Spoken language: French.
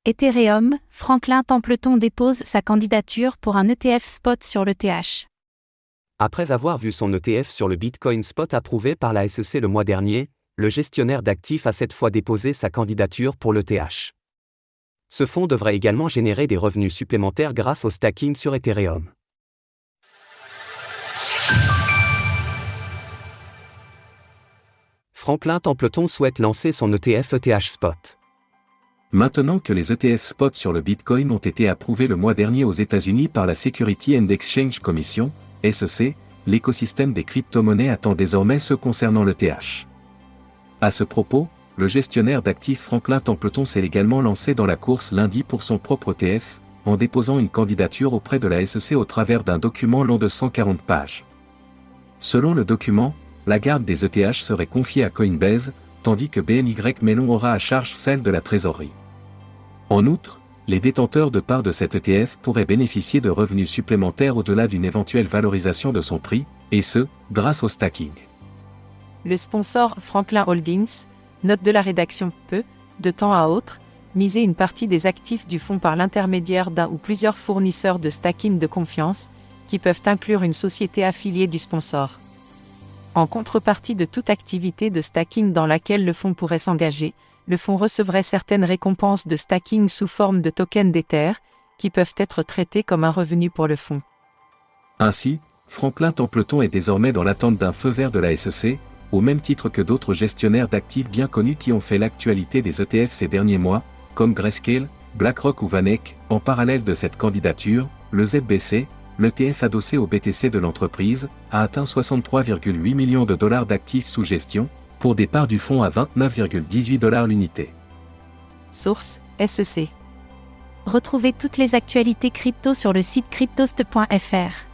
Ethereum, Franklin Templeton dépose sa candidature pour un ETF spot sur l'ETH. Après avoir vu son ETF sur le Bitcoin Spot approuvé par la SEC le mois dernier, le gestionnaire d'actifs a cette fois déposé sa candidature pour l'ETH. Ce fonds devrait également générer des revenus supplémentaires grâce au stacking sur Ethereum. Franklin Templeton souhaite lancer son ETF ETH Spot. Maintenant que les ETF spot sur le Bitcoin ont été approuvés le mois dernier aux États-Unis par la Security and Exchange Commission, SEC, l'écosystème des crypto-monnaies attend désormais ceux concernant l'ETH. À ce propos, le gestionnaire d'actifs Franklin Templeton s'est également lancé dans la course lundi pour son propre ETF, en déposant une candidature auprès de la SEC au travers d'un document long de 140 pages. Selon le document, la garde des ETH serait confiée à Coinbase, tandis que BNY Mellon aura à charge celle de la trésorerie. En outre, les détenteurs de parts de cet ETF pourraient bénéficier de revenus supplémentaires au-delà d'une éventuelle valorisation de son prix, et ce, grâce au stacking. Le sponsor Franklin Holdings note de la rédaction peut, de temps à autre, miser une partie des actifs du fonds par l'intermédiaire d'un ou plusieurs fournisseurs de stacking de confiance, qui peuvent inclure une société affiliée du sponsor. En contrepartie de toute activité de stacking dans laquelle le fonds pourrait s'engager, le fonds recevrait certaines récompenses de stacking sous forme de tokens d'Ether, qui peuvent être traités comme un revenu pour le fonds. Ainsi, Franklin Templeton est désormais dans l'attente d'un feu vert de la SEC, au même titre que d'autres gestionnaires d'actifs bien connus qui ont fait l'actualité des ETF ces derniers mois, comme Grayscale, BlackRock ou VanEck. En parallèle de cette candidature, le ZBC, l'ETF adossé au BTC de l'entreprise, a atteint 63,8 millions de dollars d'actifs sous gestion, pour des parts du fonds à 29,18 $ l'unité. Source, SEC. Retrouvez toutes les actualités crypto sur le site cryptost.fr.